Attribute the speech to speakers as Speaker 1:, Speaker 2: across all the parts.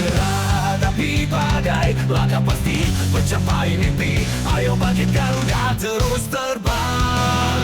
Speaker 1: Menyerah tapi badai, langkah pasti mencapai mimpi. Ayo bangkit Garuda, terus terbang.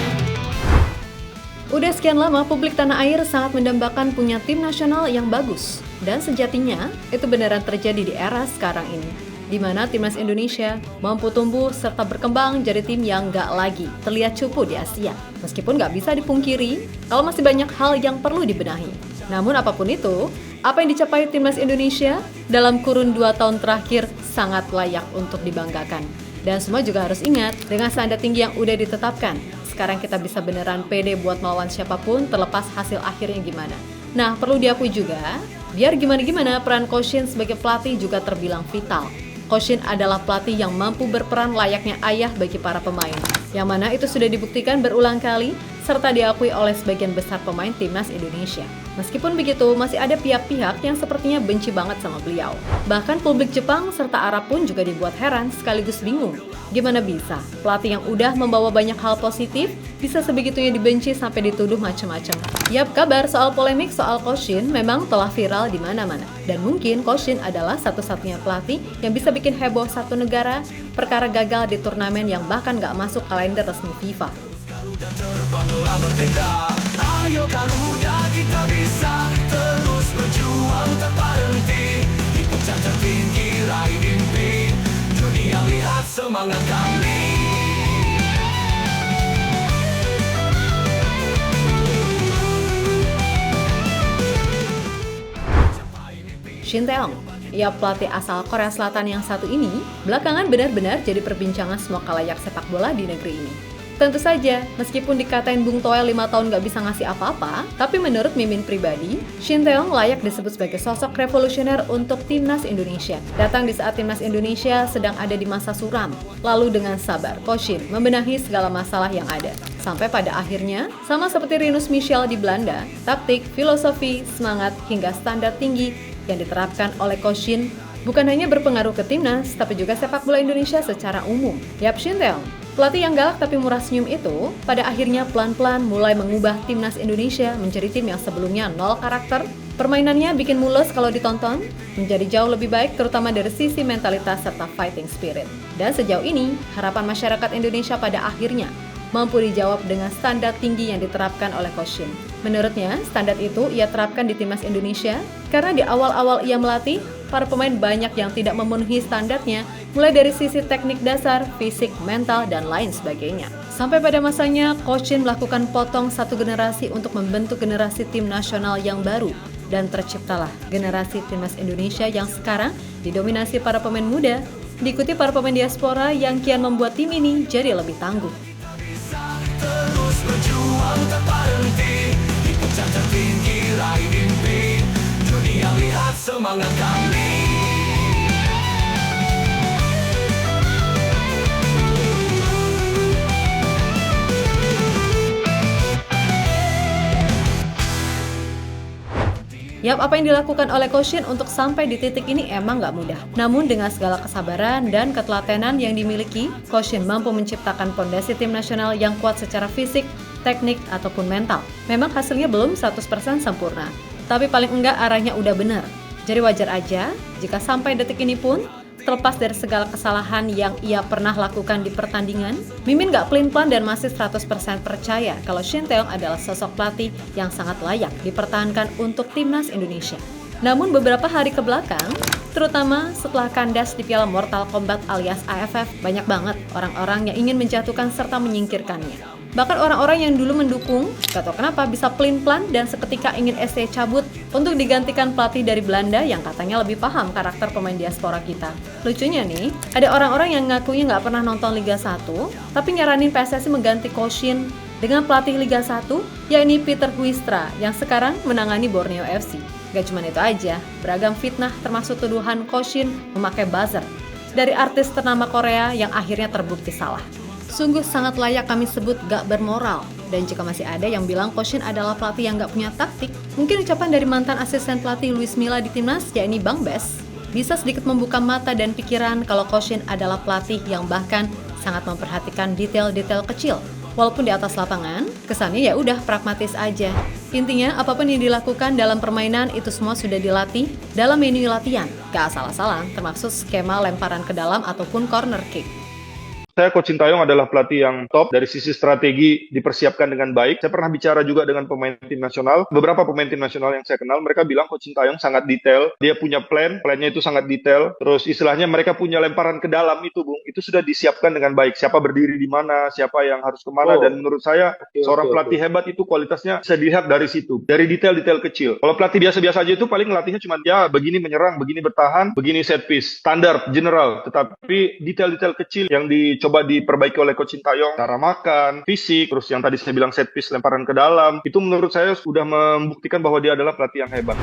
Speaker 2: Udah sekian lama publik tanah air sangat mendambakan punya tim nasional yang bagus. Dan sejatinya, itu beneran terjadi di era sekarang ini, di mana timnas Indonesia mampu tumbuh serta berkembang jadi tim yang nggak lagi terlihat cupu di Asia. Meskipun nggak bisa dipungkiri, kalau masih banyak hal yang perlu dibenahi. Namun apapun itu, apa yang dicapai timnas Indonesia dalam kurun 2 tahun terakhir sangat layak untuk dibanggakan. Dan semua juga harus ingat, dengan standar tinggi yang udah ditetapkan, sekarang kita bisa beneran pede buat melawan siapapun terlepas hasil akhirnya gimana. Nah, perlu diakui juga, biar gimana-gimana peran Coach Shin sebagai pelatih juga terbilang vital. Coach Shin adalah pelatih yang mampu berperan layaknya ayah bagi para pemain, yang mana itu sudah dibuktikan berulang kali serta diakui oleh sebagian besar pemain timnas Indonesia. Meskipun begitu, masih ada pihak-pihak yang sepertinya benci banget sama beliau. Bahkan publik Jepang serta Arab pun juga dibuat heran sekaligus bingung. Gimana bisa pelatih yang udah membawa banyak hal positif bisa sebegitunya dibenci sampai dituduh macam-macam. Yap, kabar soal polemik soal Coach Shin memang telah viral di mana-mana. Dan mungkin Coach Shin adalah satu-satunya pelatih yang bisa bikin heboh satu negara perkara gagal di turnamen yang bahkan gak masuk kalender resmi FIFA.
Speaker 1: Garuda terbanglah merdeka. Ayo Garuda, kita bisa terus berjuang tanpa henti. Di puncak tertinggi raih mimpi. Dunia lihat semangat kami.
Speaker 2: Shin Tae-yong, ia pelatih asal Korea Selatan yang satu ini, belakangan benar-benar jadi perbincangan semua khalayak sepak bola di negeri ini. Tentu saja, meskipun dikatain Bung Toel 5 tahun gak bisa ngasih apa-apa, tapi menurut Mimin pribadi, Shin Tae-yong layak disebut sebagai sosok revolusioner untuk timnas Indonesia. Datang di saat timnas Indonesia sedang ada di masa suram, lalu dengan sabar, Coach Shin membenahi segala masalah yang ada. Sampai pada akhirnya, sama seperti Rinus Michel di Belanda, taktik, filosofi, semangat, hingga standar tinggi yang diterapkan oleh Coach Shin bukan hanya berpengaruh ke timnas, tapi juga sepak bola Indonesia secara umum. Yap, Shin Tae-yong, pelatih yang galak tapi murah senyum itu, pada akhirnya pelan-pelan mulai mengubah timnas Indonesia menjadi tim yang sebelumnya nol karakter. Permainannya bikin mules kalau ditonton, menjadi jauh lebih baik terutama dari sisi mentalitas serta fighting spirit. Dan sejauh ini, harapan masyarakat Indonesia pada akhirnya mampu dijawab dengan standar tinggi yang diterapkan oleh Coach Shin. Menurutnya, standar itu ia terapkan di timnas Indonesia karena di awal-awal ia melatih, para pemain banyak yang tidak memenuhi standarnya, mulai dari sisi teknik dasar, fisik, mental, dan lain sebagainya. Sampai pada masanya, Coach Shin melakukan potong satu generasi untuk membentuk generasi tim nasional yang baru, dan terciptalah generasi timnas Indonesia yang sekarang didominasi para pemain muda, diikuti para pemain diaspora yang kian membuat tim ini jadi lebih tangguh.
Speaker 1: Terus berjuang tanpa henti. Di puncak tertinggi raih mimpi. Dunia lihat semangat kami.
Speaker 2: Yap, apa yang dilakukan oleh Coach Shin untuk sampai di titik ini emang gak mudah. Namun dengan segala kesabaran dan ketelatenan yang dimiliki, Coach Shin mampu menciptakan pondasi tim nasional yang kuat secara fisik, teknik, ataupun mental. Memang hasilnya belum 100% sempurna, tapi paling enggak arahnya udah benar. Jadi wajar aja jika sampai detik ini pun, terlepas dari segala kesalahan yang ia pernah lakukan di pertandingan, Mimin gak pelin-pelan dan masih 100% percaya kalau Shin Tae-yong adalah sosok pelatih yang sangat layak dipertahankan untuk timnas Indonesia. Namun beberapa hari ke belakang, terutama setelah kandas di Piala Mortal Kombat alias AFF, banyak banget orang-orang yang ingin menjatuhkan serta menyingkirkannya. Bahkan orang-orang yang dulu mendukung, gak tau kenapa bisa pelin-pelan dan seketika ingin SC cabut untuk digantikan pelatih dari Belanda yang katanya lebih paham karakter pemain diaspora kita. Lucunya nih, ada orang-orang yang ngakunya gak pernah nonton Liga 1, tapi nyaranin PSSI mengganti Coach Shin dengan pelatih Liga 1, yakni Peter Huistra yang sekarang menangani Borneo FC. Gak cuma itu aja, beragam fitnah termasuk tuduhan Coach Shin memakai buzzer dari artis ternama Korea yang akhirnya terbukti salah. Sungguh sangat layak kami sebut gak bermoral. Dan jika masih ada yang bilang Coach Shin adalah pelatih yang gak punya taktik, mungkin ucapan dari mantan asisten pelatih Luis Milla di timnas, yakni Bang Bes, bisa sedikit membuka mata dan pikiran kalau Coach Shin adalah pelatih yang bahkan sangat memperhatikan detail-detail kecil. Walaupun di atas lapangan, kesannya ya udah pragmatis aja. Intinya, apapun yang dilakukan dalam permainan itu semua sudah dilatih dalam menu latihan. Gak asal-asalan, termasuk skema lemparan ke dalam ataupun corner kick.
Speaker 3: Saya Coach Sintayong adalah pelatih yang top dari sisi strategi dipersiapkan dengan baik. Saya pernah bicara juga dengan pemain tim nasional. Beberapa pemain tim nasional yang saya kenal, mereka bilang Coach Sintayong sangat detail. Dia punya plannya itu sangat detail. Terus istilahnya mereka punya lemparan ke dalam itu, Bung. Itu sudah disiapkan dengan baik. Siapa berdiri di mana, siapa yang harus kemana. Dan menurut saya, seorang pelatih hebat itu kualitasnya bisa dilihat dari situ. Dari detail-detail kecil. Kalau pelatih biasa-biasa aja itu paling latihnya cuma ya begini menyerang, begini bertahan, begini set piece. Standar, general. Tetapi detail-detail kecil yang dicoba diperbaiki oleh Coach Sintayong, cara makan, fisik, terus yang tadi saya bilang set piece, lemparan ke dalam, itu menurut saya sudah membuktikan bahwa dia adalah pelatih yang hebat.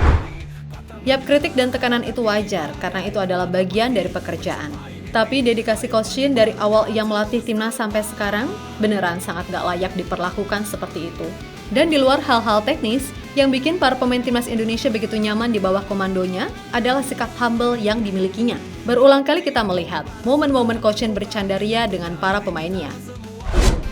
Speaker 2: Yap, kritik dan tekanan itu wajar, karena itu adalah bagian dari pekerjaan. Tapi dedikasi Coach Shin dari awal ia melatih timnas sampai sekarang, beneran sangat gak layak diperlakukan seperti itu. Dan di luar hal-hal teknis, yang bikin para pemain timnas Indonesia begitu nyaman di bawah komandonya adalah sikap humble yang dimilikinya. Berulang kali kita melihat momen-momen Coach Shin bercandaria dengan para pemainnya.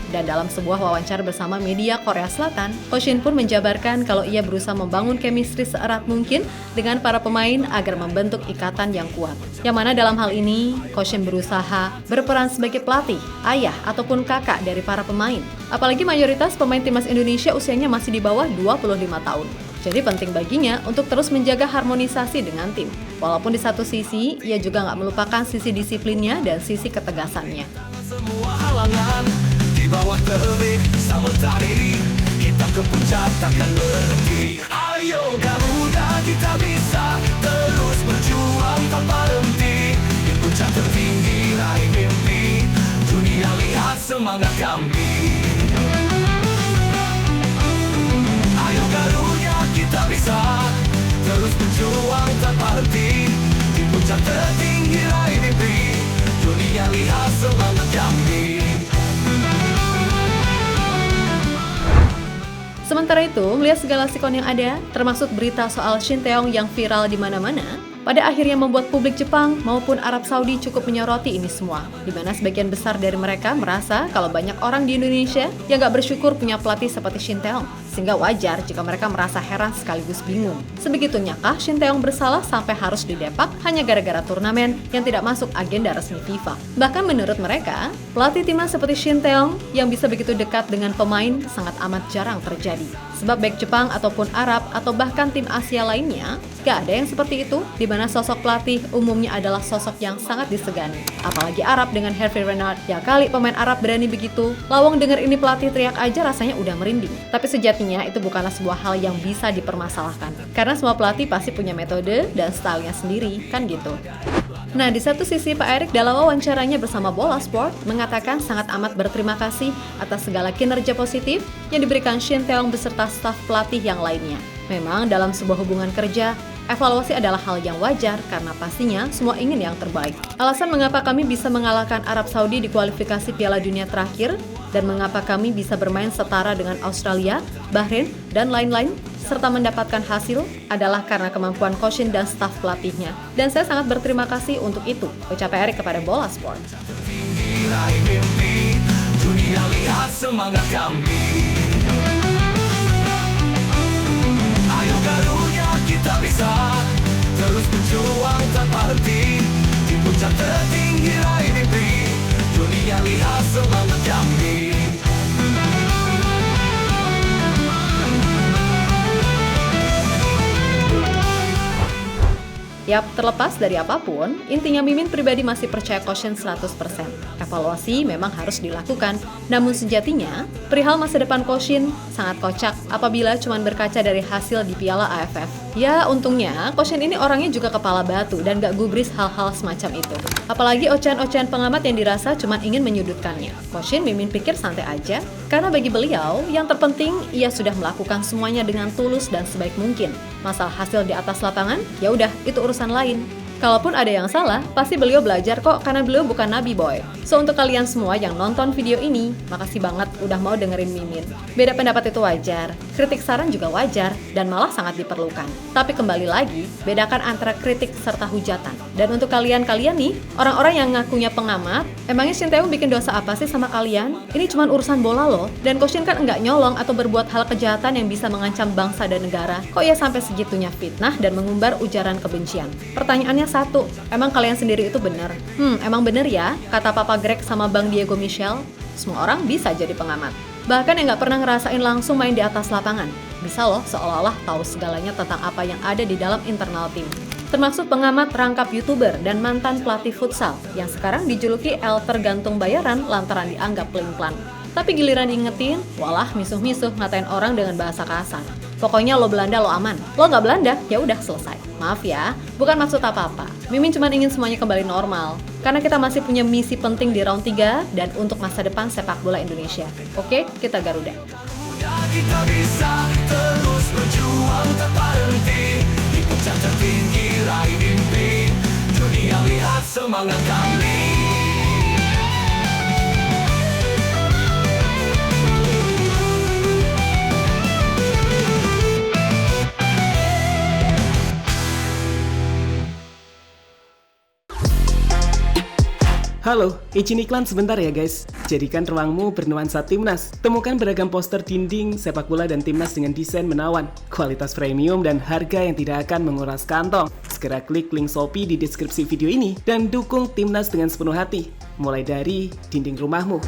Speaker 2: Dan dalam sebuah wawancara bersama media Korea Selatan, Coach Shin pun menjabarkan kalau ia berusaha membangun chemistry seerat mungkin dengan para pemain agar membentuk ikatan yang kuat. Yang mana dalam hal ini, Coach Shin berusaha berperan sebagai pelatih, ayah, ataupun kakak dari para pemain. Apalagi mayoritas pemain timnas Indonesia usianya masih di bawah 25 tahun. Jadi penting baginya untuk terus menjaga harmonisasi dengan tim. Walaupun di satu sisi, ia juga nggak melupakan sisi disiplinnya dan sisi ketegasannya.
Speaker 1: Semua halangan di bawah terbit sama tadi, kita ke puncak takkan berhenti. Ayo Garuda, kita bisa terus berjuang tanpa henti. Di puncak tertinggi raih mimpi, dunia lihat semangat kami. Ayo Garuda, kita bisa terus berjuang tanpa henti. Di puncak tertinggi raih mimpi, dunia lihat semangat kami.
Speaker 2: Sementara itu, melihat segala sikon yang ada, termasuk berita soal Shin Tae-yong yang viral di mana-mana, pada akhirnya membuat publik Jepang maupun Arab Saudi cukup menyoroti ini semua, di mana sebagian besar dari mereka merasa kalau banyak orang di Indonesia yang gak bersyukur punya pelatih seperti Shin Tae-yong, sehingga wajar jika mereka merasa heran sekaligus bingung. Sebegitunya kah Shin Tae-yong bersalah sampai harus didepak hanya gara-gara turnamen yang tidak masuk agenda resmi FIFA? Bahkan menurut mereka, pelatih timnas seperti Shin Tae-yong yang bisa begitu dekat dengan pemain sangat amat jarang terjadi. Sebab baik Jepang ataupun Arab atau bahkan tim Asia lainnya, gak ada yang seperti itu, di mana sosok pelatih umumnya adalah sosok yang sangat disegani. Apalagi Arab dengan Hervé Renard, ya kali pemain Arab berani begitu. Lawang denger ini pelatih teriak aja rasanya udah merinding. Tapi sejatinya itu bukanlah sebuah hal yang bisa dipermasalahkan. Karena semua pelatih pasti punya metode dan stylenya sendiri, kan gitu. Nah, di satu sisi Pak Erik dalam wawancaranya bersama Bola Sport mengatakan sangat amat berterima kasih atas segala kinerja positif yang diberikan Shin Tae-yong beserta staf pelatih yang lainnya. Memang dalam sebuah hubungan kerja, evaluasi adalah hal yang wajar karena pastinya semua ingin yang terbaik. Alasan mengapa kami bisa mengalahkan Arab Saudi di kualifikasi Piala Dunia terakhir dan mengapa kami bisa bermain setara dengan Australia, Bahrain, dan lain-lain serta mendapatkan hasil adalah karena kemampuan Coach Shin dan staf pelatihnya. Dan saya sangat berterima kasih untuk itu, ucap Erik kepada Bola Sport.
Speaker 1: Tinggi raih mimpi, dunia lihat semangat kami. Ayo Garuda, kita bisa terus berjuang tanpa henti. Di puncak tertinggi raih mimpi, dunia lihat semangat kami.
Speaker 2: Yap, terlepas dari apapun, intinya Mimin pribadi masih percaya Coach Shin 100%. Evaluasi memang harus dilakukan, namun sejatinya, perihal masa depan Coach Shin sangat kocak apabila cuma berkaca dari hasil di Piala AFF. Ya, untungnya Coach Shin ini orangnya juga kepala batu dan gak gubris hal-hal semacam itu. Apalagi ocehan-ocehan pengamat yang dirasa cuma ingin menyudutkannya. Coach Shin Mimin pikir santai aja, karena bagi beliau, yang terpenting ia sudah melakukan semuanya dengan tulus dan sebaik mungkin. Masalah hasil di atas lapangan, ya udah itu urusan lain. Kalaupun ada yang salah, pasti beliau belajar kok karena beliau bukan nabi boy. So untuk kalian semua yang nonton video ini, makasih banget udah mau dengerin Mimin. Beda pendapat itu wajar, kritik saran juga wajar, dan malah sangat diperlukan. Tapi kembali lagi, bedakan antara kritik serta hujatan. Dan untuk kalian-kalian nih, orang-orang yang ngakunya pengamat, emangnya Shin Tae-yong bikin dosa apa sih sama kalian? Ini cuma urusan bola loh, dan Coach Shin kan enggak nyolong atau berbuat hal kejahatan yang bisa mengancam bangsa dan negara. Kok ya sampai segitunya fitnah dan mengumbar ujaran kebencian? Pertanyaannya satu, emang kalian sendiri itu benar? Emang bener ya, kata Papa Greg sama Bang Diego Michel? Semua orang bisa jadi pengamat. Bahkan yang nggak pernah ngerasain langsung main di atas lapangan. Bisa loh seolah-olah tahu segalanya tentang apa yang ada di dalam internal tim. Termasuk pengamat rangkap YouTuber dan mantan pelatih futsal yang sekarang dijuluki El Tergantung Bayaran lantaran dianggap pelin-pelan. Tapi giliran ingetin, walah misuh-misuh ngatain orang dengan bahasa kasar. Pokoknya lo Belanda lo aman, lo nggak Belanda ya udah selesai. Maaf ya, bukan maksud apa-apa. Mimin cuma ingin semuanya kembali normal. Karena kita masih punya misi penting di round 3 dan untuk masa depan sepak bola Indonesia. Oke, kita Garuda.
Speaker 1: Kita bisa terus berjuang tanpa henti di puncak tertinggi raih mimpi. Dunia lihat semangat kami.
Speaker 4: Halo, izin iklan sebentar ya guys. Jadikan ruangmu bernuansa Timnas. Temukan beragam poster dinding, sepak bola dan Timnas dengan desain menawan, kualitas premium dan harga yang tidak akan menguras kantong. Segera klik link Shopee di deskripsi video ini dan dukung Timnas dengan sepenuh hati. Mulai dari dinding rumahmu.